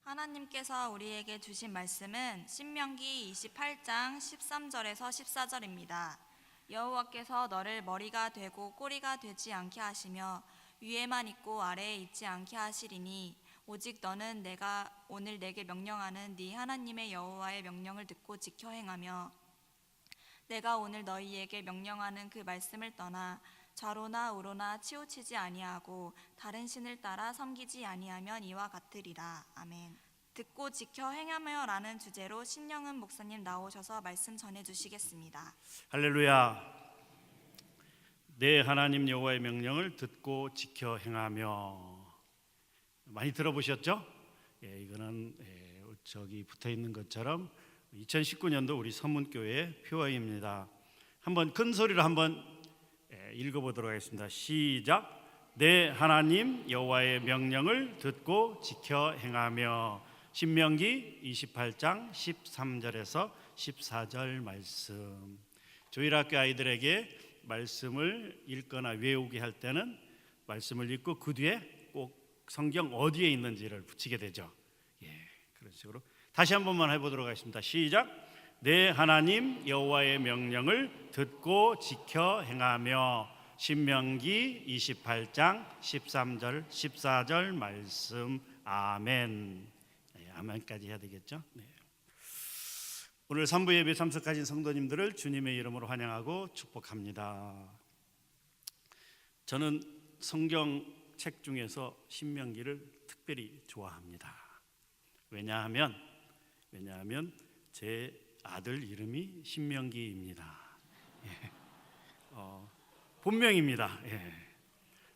하나님께서 우리에게 주신 말씀은 신명기 28장 13절에서 14절입니다. 여호와께서 너를 머리가 되고 꼬리가 되지 않게 하시며 위에만 있고 아래에 있지 않게 하시리니 오직 너는 내가 오늘 내게 명령하는 네 하나님의 여호와의 명령을 듣고 지켜 행하며 내가 오늘 너희에게 명령하는 그 말씀을 떠나 좌로나 우로나 치우치지 아니하고 다른 신을 따라 섬기지 아니하면 이와 같으리라. 아멘. 듣고 지켜 행하며 라는 주제로 신영은 목사님 나오셔서 말씀 전해주시겠습니다. 할렐루야. 내 하나님 여호와의 명령을 듣고 지켜 행하며. 많이 들어보셨죠? 이거는 저기 붙어있는 것처럼 2019년도 우리 서문교회의 표어입니다. 한번 큰 소리로 한번 읽어보도록 하겠습니다. 시작. 내 하나님 여호와의 명령을 듣고 지켜 행하며. 신명기 28장 13절에서 14절 말씀. 조일학교 아이들에게 말씀을 읽거나 외우게 할 때는 말씀을 읽고 그 뒤에 꼭 성경 어디에 있는지를 붙이게 되죠. 그런 식으로 다시 한 번만 해보도록 하겠습니다. 시작. 내 하나님 여호와의 명령을 듣고 지켜 행하며. 신명기 28장 13절 14절 말씀. 아멘. 아멘까지 해야 되겠죠. 오늘 3부 예배 참석하신 성도님들을 주님의 이름으로 환영하고 축복합니다. 저는 성경책 중에서 신명기를 특별히 좋아합니다. 왜냐하면 제 아들 이름이 신명기입니다. 본명입니다.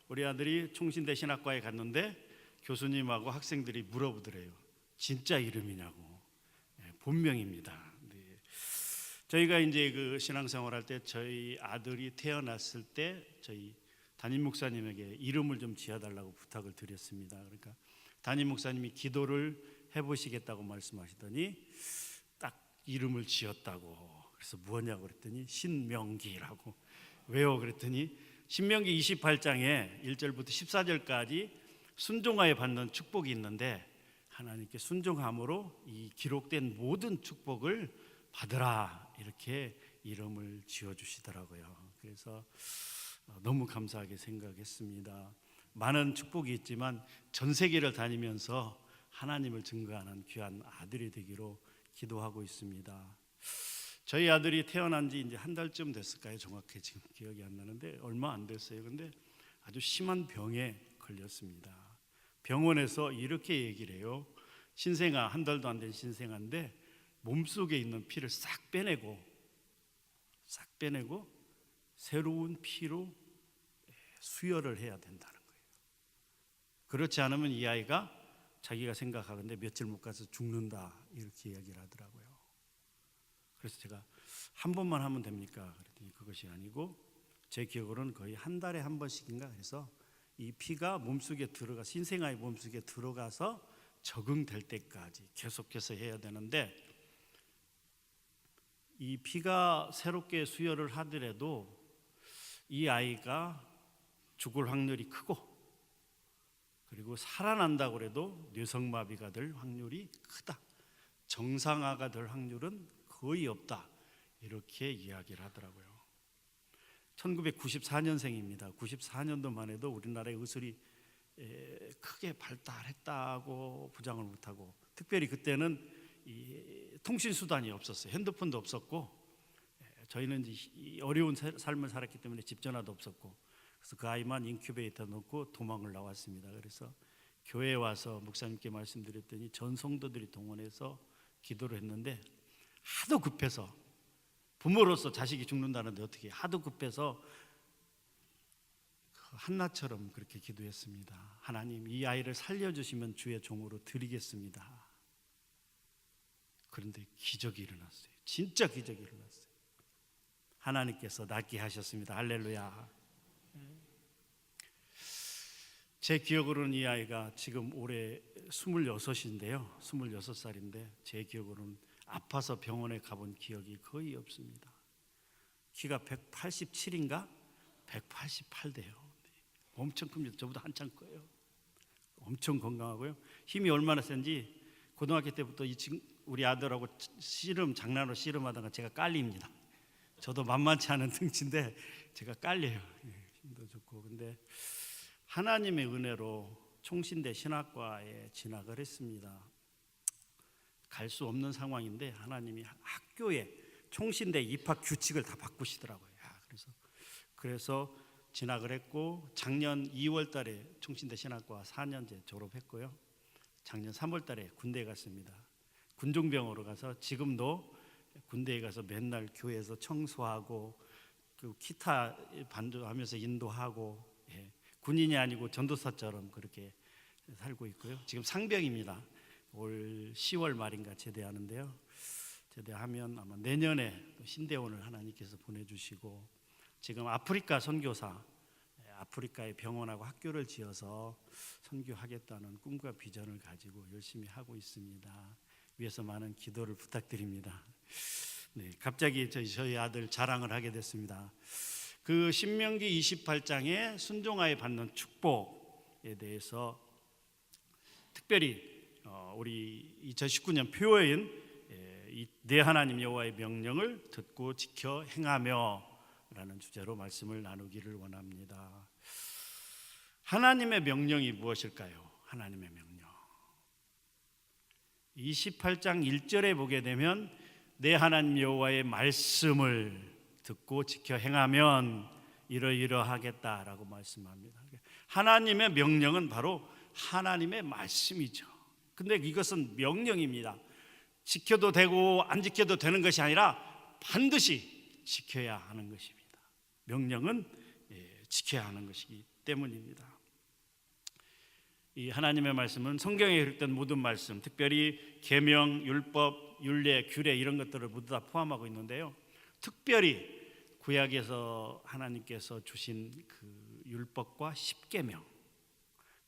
우리 아들이 총신대 신학과에 갔는데 교수님하고 학생들이 물어보더래요. 진짜 이름이냐고. 본명입니다. 저희가 이제 그 신앙생활할 때 저희 아들이 태어났을 때 저희 담임 목사님에게 이름을 좀 지어달라고 부탁을 드렸습니다. 그러니까 담임 목사님이 기도를 해보시겠다고 말씀하시더니 딱 이름을 지었다고. 그래서 뭐냐고 그랬더니 신명기라고. 왜요? 그랬더니 신명기 28장에 1절부터 14절까지 순종하여 받는 축복이 있는데 하나님께 순종함으로 이 기록된 모든 축복을 받으라 이렇게 이름을 지어주시더라고요. 그래서 너무 감사하게 생각했습니다. 많은 축복이 있지만 전 세계를 다니면서 하나님을 증거하는 귀한 아들이 되기로 기도하고 있습니다. 저희 아들이 태어난 지 이제 한 달쯤 됐을까요? 정확히 지금 기억이 안 나는데 얼마 안 됐어요. 근데 아주 심한 병에 걸렸습니다. 병원에서 이렇게 얘기를 해요. 신생아, 한 달도 안 된 신생아인데 몸속에 있는 피를 싹 빼내고 새로운 피로 수혈을 해야 된다는 거예요. 그렇지 않으면 이 아이가 자기가 생각하건대 며칠 못 가서 죽는다 이렇게 이야기를 하더라고요. 그래서 제가 한 번만 하면 됩니까? 그랬더니 그것이 아니고 제 기억으로는 거의 한 달에 한 번씩인가 해서 이 피가 몸속에 들어가 신생아의 몸속에 들어가서 적응될 때까지 계속해서 해야 되는데 이 피가 새롭게 수혈을 하더라도 이 아이가 죽을 확률이 크고 그리고 살아난다고 해도 뇌성마비가 될 확률이 크다. 정상화가 될 확률은 거의 없다. 이렇게 이야기를 하더라고요. 1994년생입니다. 94년도만 해도 우리나라의 의술이 크게 발달했다고 부정을 못하고 특별히 그때는 이 통신수단이 없었어요. 핸드폰도 없었고 저희는 이제 어려운 삶을 살았기 때문에 집전화도 없었고 그래서 그 아이만 인큐베이터 넣고 도망을 나왔습니다. 그래서 교회에 와서 목사님께 말씀드렸더니 전 성도들이 동원해서 기도를 했는데 하도 급해서 부모로서 자식이 죽는다는데 어떻게 하도 급해서 한나처럼 그렇게 기도했습니다. 하나님 이 아이를 살려주시면 주의 종으로 드리겠습니다. 그런데 기적이 일어났어요. 진짜 기적이 일어났어요. 하나님께서 낫게 하셨습니다. 할렐루야. 제 기억으로는 이 아이가 지금 올해 26인데요 26살인데 제 기억으로는 아파서 병원에 가본 기억이 거의 없습니다. 키가 187인가 188대요. 엄청 큽니다. 저보다 한참 커요. 엄청 건강하고요. 힘이 얼마나 센지 고등학교 때부터 우리 아들하고 장난으로 씨름하다가 제가 깔립니다. 저도 만만치 않은 등치인데 제가 깔려요. 힘도 좋고. 근데 하나님의 은혜로 총신대 신학과에 진학을 했습니다. 갈 수 없는 상황인데 하나님이 학교에 총신대 입학 규칙을 다 바꾸시더라고요. 그래서 진학을 했고 작년 2월 달에 총신대 신학과 4년제 졸업했고요. 작년 3월 달에 군대에 갔습니다. 군종병으로 가서 지금도 군대에 가서 맨날 교회에서 청소하고 그 기타 반주하면서 인도하고, 군인이 아니고 전도사처럼 그렇게 살고 있고요. 지금 상병입니다. 올 10월 말인가 제대하는데요. 제대하면 아마 내년에 신대원을 하나님께서 보내주시고, 지금 아프리카 선교사, 아프리카에 병원하고 학교를 지어서 선교하겠다는 꿈과 비전을 가지고 열심히 하고 있습니다. 위에서 많은 기도를 부탁드립니다. 네, 갑자기 저희 아들 자랑을 하게 됐습니다. 그 신명기 28장에 순종하에 받는 축복에 대해서 특별히 우리 2019년 표어인 내 하나님 여호와의 명령을 듣고 지켜 행하며 라는 주제로 말씀을 나누기를 원합니다. 하나님의 명령이 무엇일까요? 하나님의 명령 28장 1절에 보게 되면 내 하나님 여호와의 말씀을 듣고 지켜 행하면 이러이러하겠다라고 말씀합니다. 하나님의 명령은 바로 하나님의 말씀이죠. 근데 이것은 명령입니다. 지켜도 되고 안 지켜도 되는 것이 아니라 반드시 지켜야 하는 것입니다. 명령은 지켜야 하는 것이기 때문입니다. 이 하나님의 말씀은 성경에 기록된 모든 말씀, 특별히 계명, 율법, 율례, 규례 이런 것들을 모두 다 포함하고 있는데요. 특별히 구약에서 하나님께서 주신 그 율법과 십계명,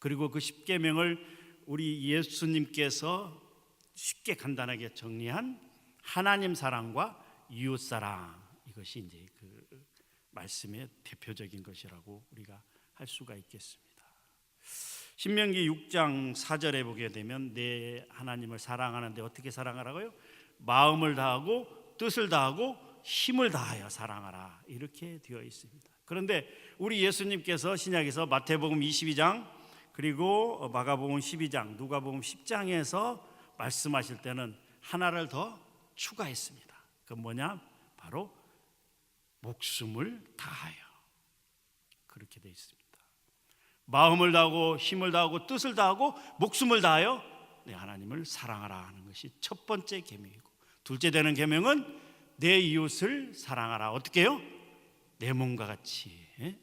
그리고 그 십계명을 우리 예수님께서 쉽게 간단하게 정리한 하나님 사랑과 이웃 사랑, 이것이 이제 그 말씀의 대표적인 것이라고 우리가 할 수가 있겠습니다. 신명기 6장 4절에 보게 되면 내 하나님을 사랑하는데 어떻게 사랑하라고요? 마음을 다하고 뜻을 다하고 힘을 다하여 사랑하라, 이렇게 되어 있습니다. 그런데 우리 예수님께서 신약에서 마태복음 22장 그리고 마가복음 12장, 누가복음 10장에서 말씀하실 때는 하나를 더 추가했습니다. 그 뭐냐? 바로 목숨을 다하여, 그렇게 되어 있습니다. 마음을 다하고 힘을 다하고 뜻을 다하고 목숨을 다하여 내 하나님을 사랑하라 하는 것이 첫 번째 계명이고, 둘째 되는 계명은 내 이웃을 사랑하라. 어떻게 해요? 내 몸과 같이, 내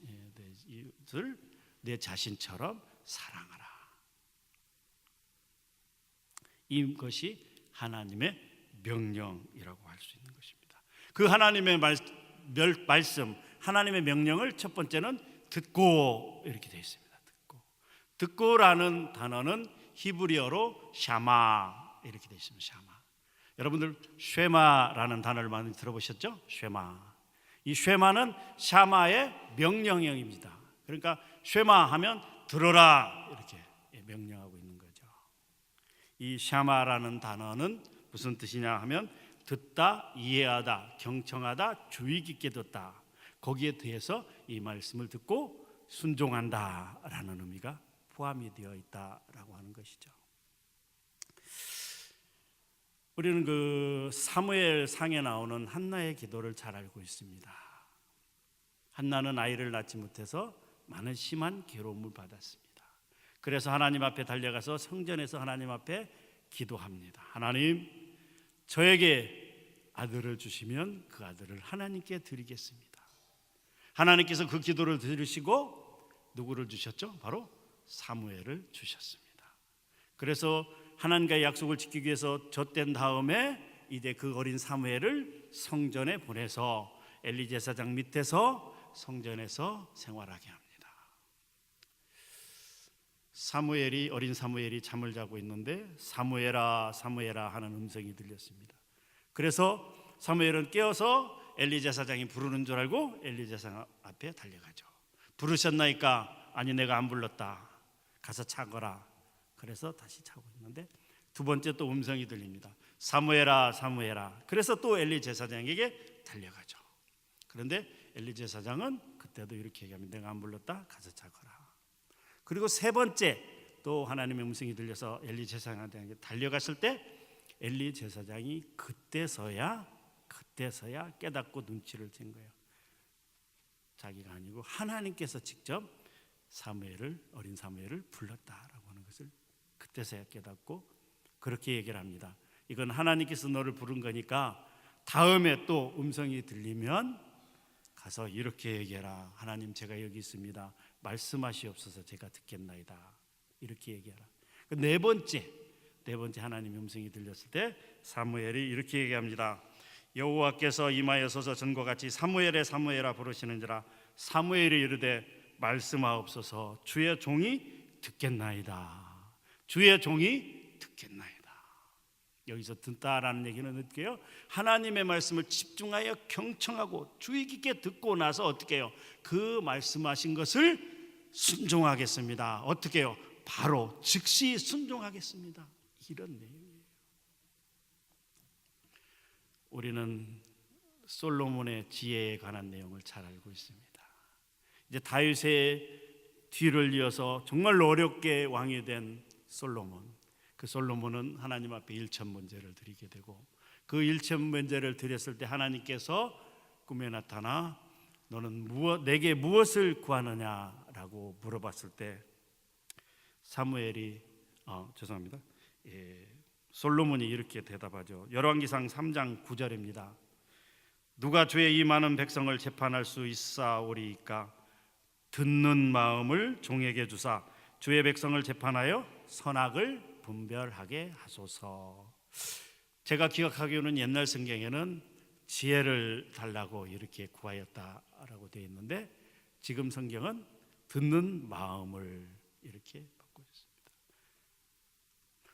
이웃을 내 자신처럼 사랑하라. 이것이 하나님의 명령이라고 할 수 있는 것입니다. 그 하나님의 말씀, 하나님의 명령을 첫 번째는 듣고, 이렇게 되어 있습니다. 듣고라는 단어는 히브리어로 샤마, 이렇게 되어 있습니다. 샤마. 여러분들 쉐마라는 단어를 많이 들어보셨죠? 쉐마. 이 쉐마는 샤마의 명령형입니다. 그러니까 쉐마 하면 들어라, 이렇게 명령하고 있는 거죠. 이 샤마라는 단어는 무슨 뜻이냐 하면 듣다, 이해하다, 경청하다, 주의 깊게 듣다, 거기에 대해서 이 말씀을 듣고 순종한다라는 의미가 포함이 되어 있다라고 하는 것이죠. 우리는 그 사무엘 상에 나오는 한나의 기도를 잘 알고 있습니다. 한나는 아이를 낳지 못해서 많은 심한 괴로움을 받았습니다. 그래서 하나님 앞에 달려가서 성전에서 하나님 앞에 기도합니다. 하나님, 저에게 아들을 주시면 그 아들을 하나님께 드리겠습니다. 하나님께서 그 기도를 들으시고 누구를 주셨죠? 바로 사무엘을 주셨습니다. 그래서 하나님과의 약속을 지키기 위해서 젖된 다음에 이제 그 어린 사무엘을 성전에 보내서 엘리 제사장 밑에서 성전에서 생활하게 합니다. 어린 사무엘이 잠을 자고 있는데 사무엘아, 사무엘아 하는 음성이 들렸습니다. 그래서 사무엘은 깨어서 엘리 제사장이 부르는 줄 알고 엘리 제사장 앞에 달려가죠. 부르셨나이까? 아니, 내가 안 불렀다. 가서 자거라. 그래서 다시 자고 있는데 두 번째 또 음성이 들립니다. 사무엘아, 사무엘아. 그래서 또 엘리 제사장에게 달려가죠. 그런데 엘리 제사장은 그때도 이렇게 얘기합니다. 내가 안 불렀다, 가서 자거라. 그리고 세 번째 또 하나님의 음성이 들려서 엘리 제사장에게 달려갔을 때 엘리 제사장이 그때서야 깨닫고 눈치를 챈 거예요. 자기가 아니고 하나님께서 직접 어린 사무엘을 불렀다라고 하는 것을 그때서야 깨닫고 그렇게 얘기를 합니다. 이건 하나님께서 너를 부른 거니까 다음에 또 음성이 들리면 가서 이렇게 얘기해라. 하나님, 제가 여기 있습니다. 말씀하시옵소서. 제가 듣겠나이다. 이렇게 얘기하라. 네 번째 하나님의 음성이 들렸을 때 사무엘이 이렇게 얘기합니다. 여호와께서 임하여서서 전과 같이 사무엘의 사무엘아 부르시는지라. 사무엘이 이르되 말씀하옵소서. 주의 종이 듣겠나이다. 주의 종이 듣겠나이다. 여기서 듣다라는 얘기는 어떻게 해요? 하나님의 말씀을 집중하여 경청하고 주의 깊게 듣고 나서 어떻게 해요? 그 말씀하신 것을 순종하겠습니다. 어떻게 해요? 바로 즉시 순종하겠습니다. 이런 내용이에요. 우리는 솔로몬의 지혜에 관한 내용을 잘 알고 있습니다. 이제 다윗의 뒤를 이어서 정말 어렵게 왕이 된 솔로몬. 그 솔로몬은 하나님 앞에 일천번제를 드리게 되고 그 일천번제를 드렸을 때 하나님께서 꿈에 나타나 너는 내게 무엇을 구하느냐라고 물어봤을 때 솔로몬이 이렇게 대답하죠. 열왕기상 3장 9절입니다. 누가 주의 이 많은 백성을 재판할 수 있사오리이까? 듣는 마음을 종에게 주사 주의 백성을 재판하여 선악을 분별하게 하소서. 제가 기억하기로는 옛날 성경에는 지혜를 달라고 이렇게 구하였다라고 되어 있는데 지금 성경은 듣는 마음을 이렇게 바꾸고 있습니다.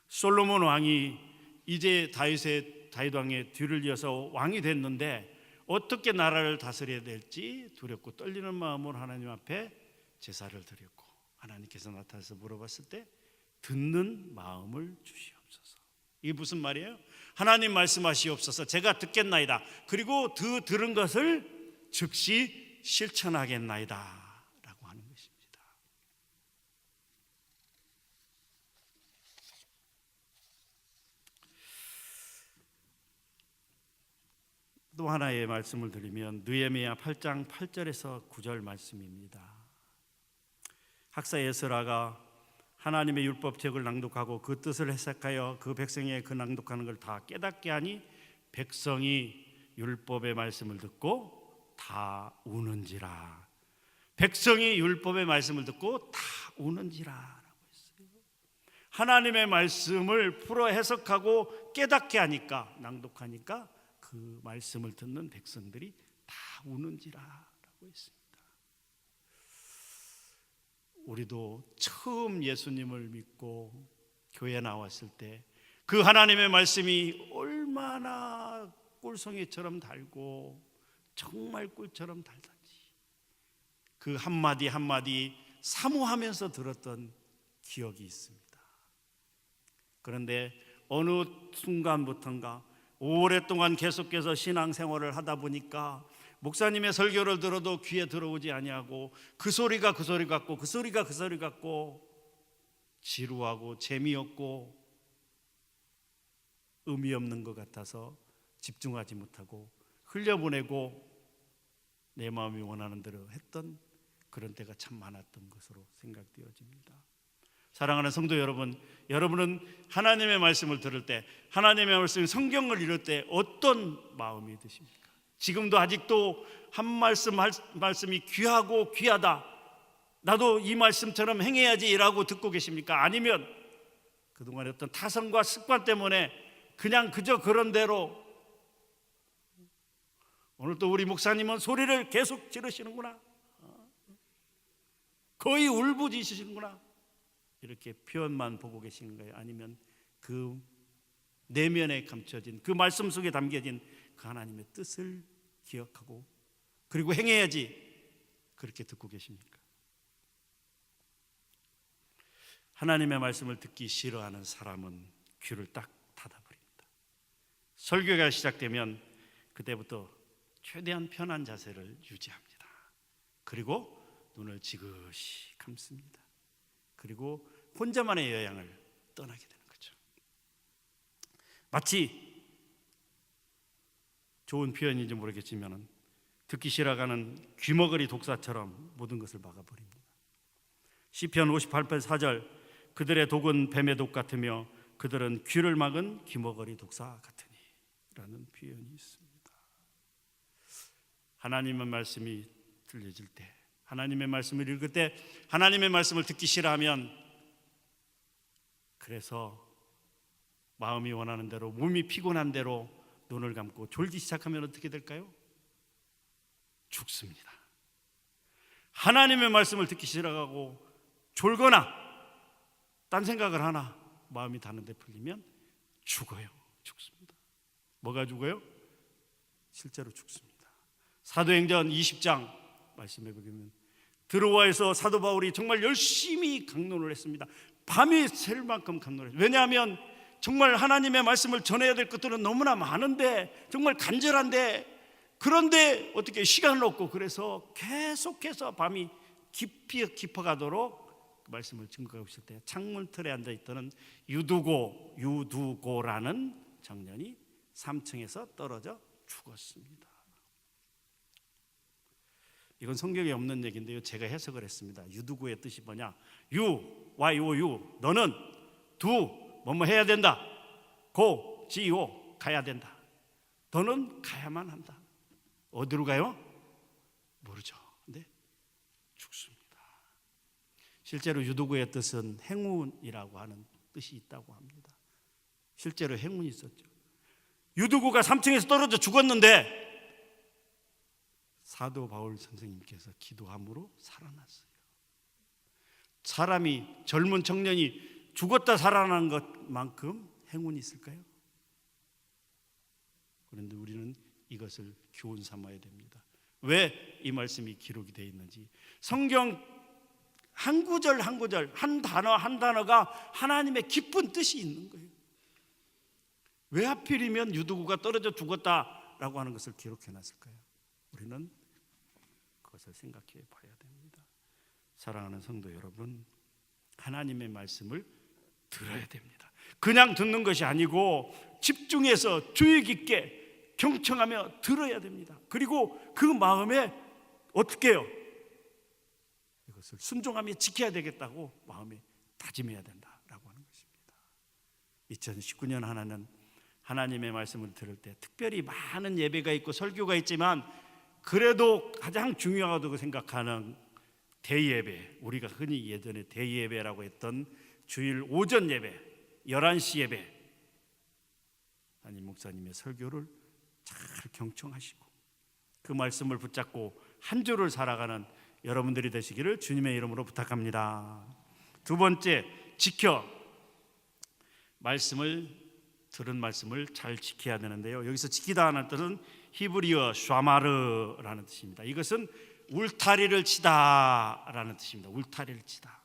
솔로몬 왕이 이제 다윗 왕의 뒤를 이어서 왕이 됐는데 어떻게 나라를 다스려야 될지 두렵고 떨리는 마음으로 하나님 앞에 제사를 드렸고 하나님께서 나타나서 물어봤을 때 듣는 마음을 주시옵소서. 이게 무슨 말이에요? 하나님 말씀하시옵소서. 제가 듣겠나이다. 그리고 들은 것을 즉시 실천하겠나이다 라고 하는 것입니다. 또 하나의 말씀을 드리면 느헤미야 8장 8절에서 9절 말씀입니다. 학사 에스라가 하나님의 율법책을 낭독하고 그 뜻을 해석하여 그 백성에게 그 낭독하는 걸 다 깨닫게 하니 백성이 율법의 말씀을 듣고 다 우는지라. 백성이 율법의 말씀을 듣고 다 우는지라 라고 했어요. 하나님의 말씀을 풀어 해석하고 깨닫게 하니까, 낭독하니까 그 말씀을 듣는 백성들이 다 우는지라 라고 했습니다. 우리도 처음 예수님을 믿고 교회 나왔을 때 그 하나님의 말씀이 얼마나 꿀송이처럼 달고 정말 꿀처럼 달던지 그 한마디 한마디 사모하면서 들었던 기억이 있습니다. 그런데 어느 순간부터인가 오랫동안 계속해서 신앙생활을 하다 보니까 목사님의 설교를 들어도 귀에 들어오지 아니하고 그 소리가 그 소리 같고 그 소리가 그 소리 같고 지루하고 재미없고 의미 없는 것 같아서 집중하지 못하고 흘려보내고 내 마음이 원하는 대로 했던 그런 때가 참 많았던 것으로 생각되어집니다. 사랑하는 성도 여러분, 여러분은 하나님의 말씀을 들을 때, 하나님의 말씀, 성경을 읽을 때 어떤 마음이 드십니까? 지금도 아직도 한 말씀이 귀하고 귀하다, 나도 이 말씀처럼 행해야지라고 듣고 계십니까? 아니면 그동안의 어떤 타성과 습관 때문에 그냥 그저 그런 대로 오늘 또 우리 목사님은 소리를 계속 지르시는구나, 거의 울부짖으시는구나, 이렇게 표현만 보고 계시는 거예요? 아니면 그 내면에 감춰진 그 말씀 속에 담겨진 그 하나님의 뜻을 기억하고 그리고 행해야지 그렇게 듣고 계십니까? 하나님의 말씀을 듣기 싫어하는 사람은 귀를 딱 닫아버립니다. 설교가 시작되면 그때부터 최대한 편한 자세를 유지합니다. 그리고 눈을 지그시 감습니다. 그리고 혼자만의 여행을 떠나게 되는 거죠. 마치 좋은 표현인지 모르겠지만 듣기 싫어가는 귀머거리 독사처럼 모든 것을 막아버립니다. 시편 58편 4절, 그들의 독은 뱀의 독 같으며 그들은 귀를 막은 귀머거리 독사 같으니 라는 표현이 있습니다. 하나님의 말씀이 들려질 때, 하나님의 말씀을 읽을 때, 하나님의 말씀을 듣기 싫어하면, 그래서 마음이 원하는 대로, 몸이 피곤한 대로 눈을 감고 졸기 시작하면 어떻게 될까요? 죽습니다. 하나님의 말씀을 듣기 싫어하고 졸거나 딴 생각을 하나 마음이 다른데 풀리면 죽어요. 죽습니다. 뭐가 죽어요? 실제로 죽습니다. 사도행전 20장 말씀해 보면 드로아에서 사도 바울이 정말 열심히 강론을 했습니다. 밤이 샐 만큼 강론을 했어요. 왜냐하면 정말 하나님의 말씀을 전해야 될 것들은 너무나 많은데, 정말 간절한데, 그런데 어떻게 시간은 없고, 그래서 계속해서 밤이 깊어가도록 그 말씀을 증거하고 있을 때 창문 틀에 앉아있던 유두고라는 청년이 3층에서 떨어져 죽었습니다. 이건 성경에 없는 얘기인데요, 제가 해석을 했습니다. 유두고의 뜻이 뭐냐? YOU, 너는 뭐뭐 해야 된다. GO 가야 된다. 너는 가야만 한다. 어디로 가요? 모르죠. 근데 죽습니다. 실제로 유두고의 뜻은 행운이라고 하는 뜻이 있다고 합니다. 실제로 행운이 있었죠. 유두고가 3층에서 떨어져 죽었는데 사도 바울 선생님께서 기도함으로 살아났어요. 사람이, 젊은 청년이 죽었다 살아난 것만큼 행운이 있을까요? 그런데 우리는 이것을 교훈 삼아야 됩니다. 왜 이 말씀이 기록이 되어 있는지, 성경 한 구절 한 구절, 한 단어 한 단어가 하나님의 깊은 뜻이 있는 거예요. 왜 하필이면 유두고가 떨어져 죽었다라고 하는 것을 기록해 놨을까요? 우리는 그것을 생각해 봐야 됩니다. 사랑하는 성도 여러분, 하나님의 말씀을 들어야 됩니다. 그냥 듣는 것이 아니고 집중해서 주의 깊게 경청하며 들어야 됩니다. 그리고 그 마음에 어떻게 해요? 이것을 순종하며 지켜야 되겠다고 마음에 다짐해야 된다라고 하는 것입니다. 2019년 하나는 하나님의 말씀을 들을 때 특별히 많은 예배가 있고 설교가 있지만, 그래도 가장 중요하다고 생각하는 대예배, 우리가 흔히 예전에 대예배라고 했던 주일 오전 예배, 11시 예배, 담임 목사님의 설교를 잘 경청하시고 그 말씀을 붙잡고 한 주를 살아가는 여러분들이 되시기를 주님의 이름으로 부탁합니다. 두 번째, 들은 말씀을 잘 지켜야 되는데요, 여기서 지키다 하는 뜻은 히브리어 샤마르라는 뜻입니다. 이것은 울타리를 치다라는 뜻입니다. 울타리를 치다.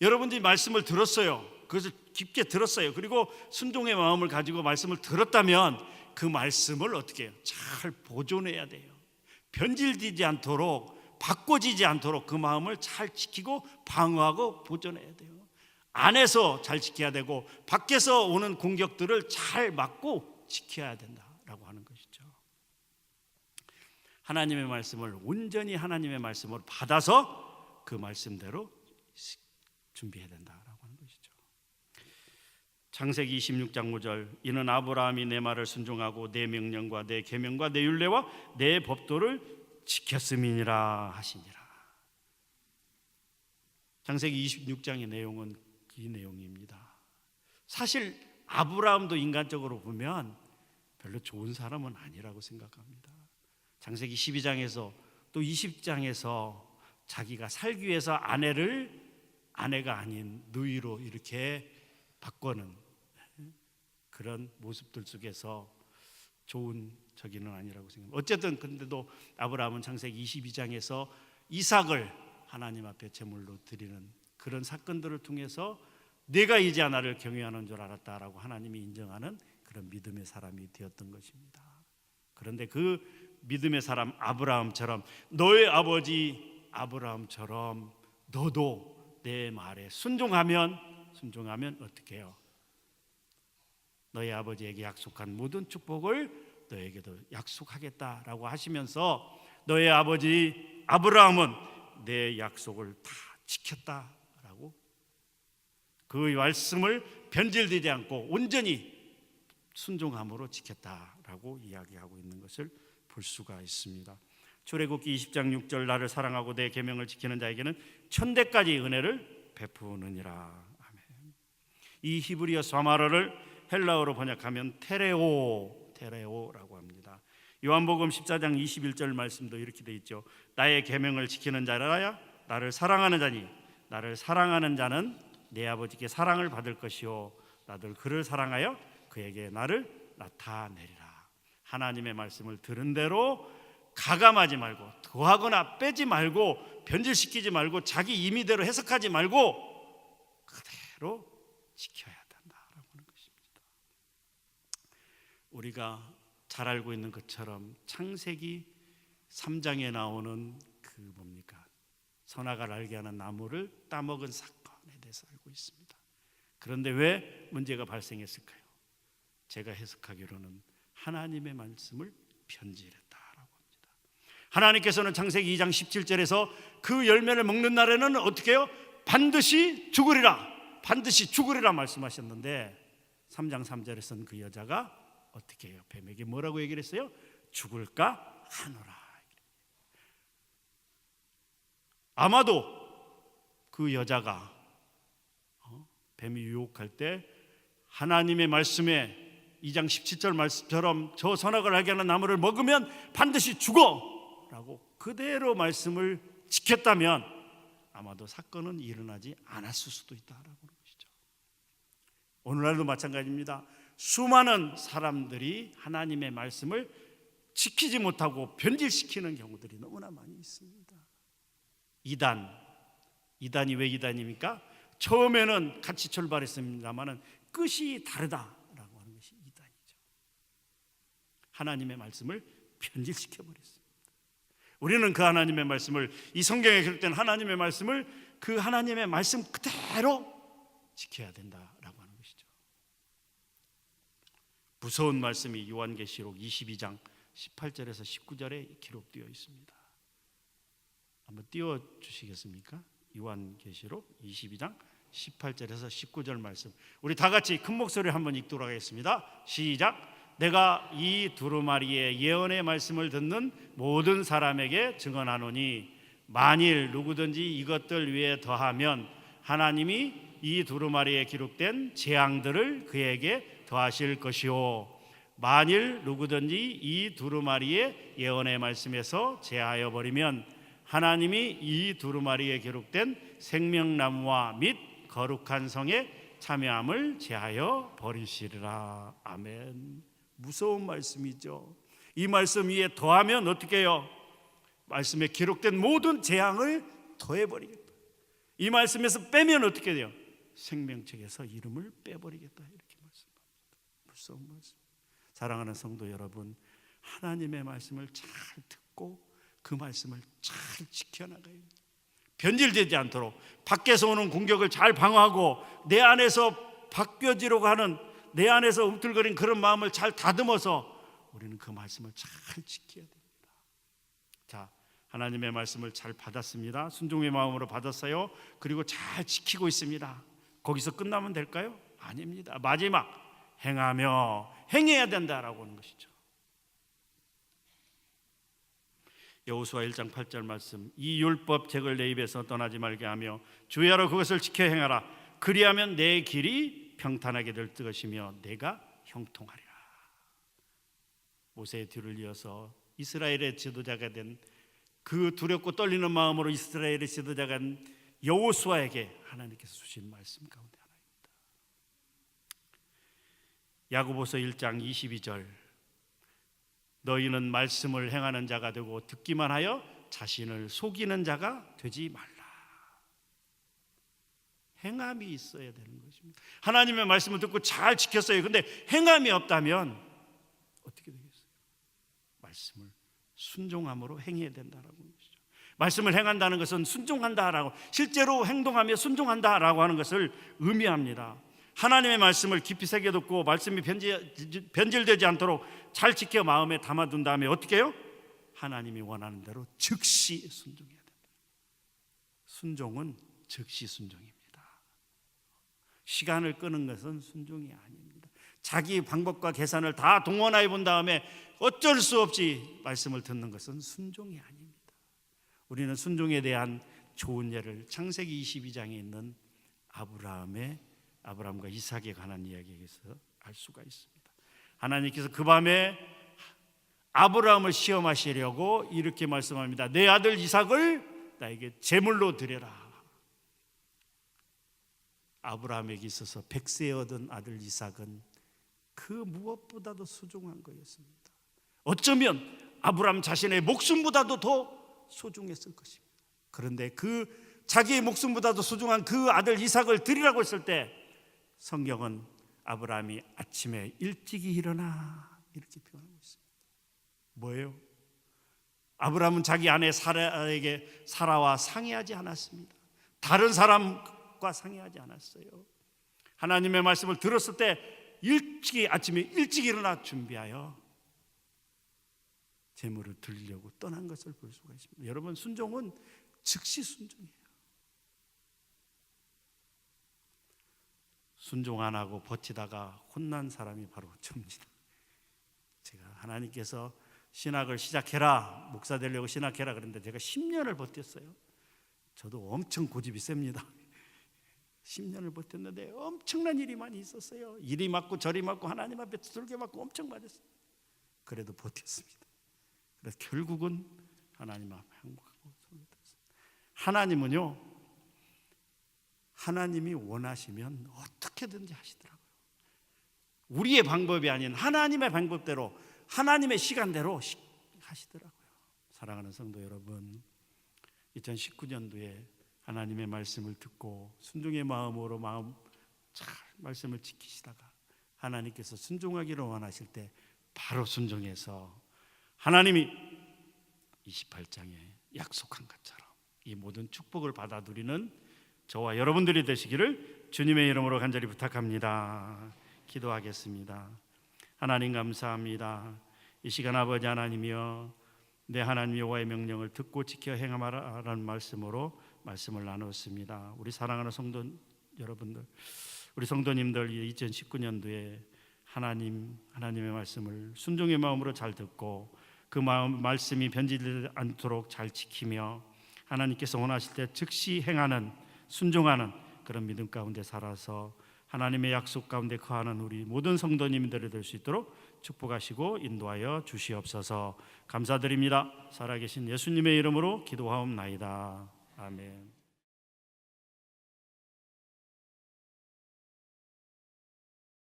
여러분들이 말씀을 들었어요. 그것을 깊게 들었어요. 그리고 순종의 마음을 가지고 말씀을 들었다면 그 말씀을 어떻게 해요? 잘 보존해야 돼요. 변질되지 않도록, 바꿔지지 않도록 그 마음을 잘 지키고 방어하고 보존해야 돼요. 안에서 잘 지켜야 되고 밖에서 오는 공격들을 잘 막고 지켜야 된다라고 하는 것이죠. 하나님의 말씀을 온전히 하나님의 말씀으로 받아서 그 말씀대로 준비해야 된다라고 하는 것이죠. 창세기 26장 5절, 이는 아브라함이 내 말을 순종하고 내 명령과 내 계명과 내 율례와 내 법도를 지켰음이니라 하시니라. 창세기 26장의 내용은 이 내용입니다. 사실 아브라함도 인간적으로 보면 별로 좋은 사람은 아니라고 생각합니다. 창세기 12장에서 또 20장에서 자기가 살기 위해서 아내가 아닌 누이로 이렇게 바꾸는 그런 모습들 속에서 좋은 저기는 아니라고 생각합니다. 어쨌든 근데도 아브라함은 창세기 22장에서 이삭을 하나님 앞에 제물로 드리는 그런 사건들을 통해서 내가 이제 나를 경외하는 줄 알았다라고 하나님이 인정하는 그런 믿음의 사람이 되었던 것입니다. 그런데 그 믿음의 사람 아브라함처럼, 너의 아버지 아브라함처럼 너도 내 말에 순종하면 어떻게 해요? 너의 아버지에게 약속한 모든 축복을 너에게도 약속하겠다라고 하시면서 너의 아버지 아브라함은 내 약속을 다 지켰다라고, 그 말씀을 변질되지 않고 온전히 순종함으로 지켰다라고 이야기하고 있는 것을 볼 수가 있습니다. 출애굽기 20장 6절, 나를 사랑하고 내 계명을 지키는 자에게는 천대까지 은혜를 베푸느니라. 아멘. 이 히브리어 사마라를 헬라어로 번역하면 테레오라고 합니다. 요한복음 14장 21절 말씀도 이렇게 돼 있죠. 나의 계명을 지키는 자라야 나를 사랑하는 자니, 나를 사랑하는 자는 내 아버지께 사랑을 받을 것이요 나도 그를 사랑하여 그에게 나를 나타내리라. 하나님의 말씀을 들은 대로 가감하지 말고, 더하거나 빼지 말고, 변질시키지 말고, 자기 임의대로 해석하지 말고 그대로 지켜야 된다라고 하는 것입니다. 우리가 잘 알고 있는 것처럼 창세기 3장에 나오는 그 뭡니까? 선악을 알게 하는 나무를 따먹은 사건에 대해서 알고 있습니다. 그런데 왜 문제가 발생했을까요? 제가 해석하기로는 하나님의 말씀을 변질했다라고 합니다. 하나님께서는 창세기 2장 17절에서 그 열매를 먹는 날에는 어떻게 해요? 반드시 죽으리라 말씀하셨는데 3장 3절에서는 그 여자가 어떻게 해요? 뱀에게 뭐라고 얘기를 했어요? 죽을까 하노라. 아마도 그 여자가 뱀이 유혹할 때 하나님의 말씀에 2장 17절 말씀처럼 저 선악을 알게 하는 나무를 먹으면 반드시 죽어 라고 그대로 말씀을 지켰다면 아마도 사건은 일어나지 않았을 수도 있다라고 하는 것이죠. 오늘날도 마찬가지입니다. 수많은 사람들이 하나님의 말씀을 지키지 못하고 변질시키는 경우들이 너무나 많이 있습니다. 이단이 왜 이단입니까? 처음에는 같이 출발했습니다마는 끝이 다르다라고 하는 것이 이단이죠. 하나님의 말씀을 변질시켜 버렸습니다. 우리는 그 하나님의 말씀을, 이 성경에 기록된 하나님의 말씀을 그 하나님의 말씀 그대로 지켜야 된다라고 하는 것이죠. 무서운 말씀이 요한계시록 22장 18절에서 19절에 기록되어 있습니다. 한번 띄워주시겠습니까? 요한계시록 22장 18절에서 19절 말씀, 우리 다 같이 큰 목소리로 한번 읽도록 하겠습니다. 시작. 내가 이 두루마리의 예언의 말씀을 듣는 모든 사람에게 증언하노니 만일 누구든지 이것들 위에 더하면 하나님이 이 두루마리에 기록된 재앙들을 그에게 더하실 것이요 만일 누구든지 이 두루마리의 예언의 말씀에서 제하여 버리면 하나님이 이 두루마리에 기록된 생명나무와 및 거룩한 성의 참여함을 제하여 버리시리라. 아멘. 무서운 말씀이죠. 이 말씀 위에 더하면 어떻게 해요? 말씀에 기록된 모든 재앙을 더해버리겠다. 이 말씀에서 빼면 어떻게 돼요? 생명책에서 이름을 빼버리겠다, 이렇게 말씀합니다. 무서운 말씀. 사랑하는 성도 여러분, 하나님의 말씀을 잘 듣고 그 말씀을 잘 지켜나가야 돼요. 변질되지 않도록 밖에서 오는 공격을 잘 방어하고 내 안에서 바뀌어지려고 하는, 내 안에서 움틀거리는 그런 마음을 잘 다듬어서 우리는 그 말씀을 잘 지켜야 됩니다. 자, 하나님의 말씀을 잘 받았습니다. 순종의 마음으로 받았어요. 그리고 잘 지키고 있습니다. 거기서 끝나면 될까요? 아닙니다. 마지막 행해야 된다라고 하는 것이죠. 여호수아 1장 8절 말씀, 이 율법책을 내 입에서 떠나지 말게 하며 주야로 그것을 지켜 행하라. 그리하면 내 길이 평탄하게 될 것이며 내가 형통하리라. 모세의 뒤를 이어서 이스라엘의 지도자가 된, 그 두렵고 떨리는 마음으로 이스라엘의 지도자가 된 여호수아에게 하나님께서 주신 말씀 가운데 하나입니다. 야고보서 1장 22절, 너희는 말씀을 행하는 자가 되고 듣기만 하여 자신을 속이는 자가 되지 말라. 행함이 있어야 되는 것입니다. 하나님의 말씀을 듣고 잘 지켰어요. 근데 행함이 없다면 어떻게 되겠어요? 말씀을 순종함으로 행해야 된다라고 하는 것이죠. 말씀을 행한다는 것은 순종한다라고, 실제로 행동하며 순종한다라고 하는 것을 의미합니다. 하나님의 말씀을 깊이 새겨 듣고 말씀이 변질되지 않도록 잘 지켜 마음에 담아둔 다음에 어떻게 해요? 하나님이 원하는 대로 즉시 순종해야 된다. 순종은 즉시 순종입니다. 시간을 끄는 것은 순종이 아닙니다. 자기 방법과 계산을 다 동원해 본 다음에 어쩔 수 없이 말씀을 듣는 것은 순종이 아닙니다. 우리는 순종에 대한 좋은 예를 창세기 22장에 있는 아브라함과 이삭에 관한 이야기에서 알 수가 있습니다. 하나님께서 그 밤에 아브라함을 시험하시려고 이렇게 말씀합니다. 내 아들 이삭을 나에게 제물로 드려라. 아브라함에게 있어서 100세에 얻은 아들 이삭은 그 무엇보다도 소중한 거였습니다. 어쩌면 아브라함 자신의 목숨보다도 더 소중했을 것입니다. 그런데 그 자기의 목숨보다도 소중한 그 아들 이삭을 드리라고 했을 때 성경은 아브라함이 아침에 일찍이 일어나 이렇게 표현하고 있습니다. 뭐예요? 아브라함은 자기 아내 사라와 상의하지 않았습니다. 다른 사람과 상의하지 않았어요. 하나님의 말씀을 들었을 때 아침에 일찍 일어나 준비하여 제물을 드리려고 떠난 것을 볼 수가 있습니다. 여러분, 순종은 즉시 순종이에요. 순종 안 하고 버티다가 혼난 사람이 바로 저입니다. 제가 하나님께서 신학을 시작해라, 목사 되려고 신학해라 그랬는데 제가 10년을 버텼어요. 저도 엄청 고집이 셉니다. 10년을 버텼는데 엄청난 일이 많이 있었어요. 이리 맞고 저리 맞고 하나님 앞에 두들겨 맞고 엄청 맞았어요. 그래도 버텼습니다. 그래서 결국은 하나님 앞에 항복하고 손을 들었습니다. 하나님은요, 하나님이 원하시면 어떻게든지 하시더라고요. 우리의 방법이 아닌 하나님의 방법대로, 하나님의 시간대로 하시더라고요. 사랑하는 성도 여러분, 2019년도에 하나님의 말씀을 듣고 순종의 마음으로 잘 말씀을 지키시다가 하나님께서 순종하기를 원하실 때 바로 순종해서 하나님이 28장에 약속한 것처럼 이 모든 축복을 받아 누리는 저와 여러분들이 되시기를 주님의 이름으로 간절히 부탁합니다. 기도하겠습니다. 하나님 감사합니다. 이 시간 아버지 하나님이여, 내 하나님 여호와의 명령을 듣고 지켜 행하라는 말씀으로 말씀을 나눴습니다. 우리 사랑하는 성도 여러분들, 우리 성도님들, 2019년도에 하나님의 말씀을 순종의 마음으로 잘 듣고 그 말씀이 변질되지 않도록 잘 지키며 하나님께서 원하실 때 즉시 행하는, 순종하는 그런 믿음 가운데 살아서 하나님의 약속 가운데 거하는 우리 모든 성도님들이 될 수 있도록 축복하시고 인도하여 주시옵소서. 감사드립니다. 살아계신 예수님의 이름으로 기도하옵나이다. 아멘.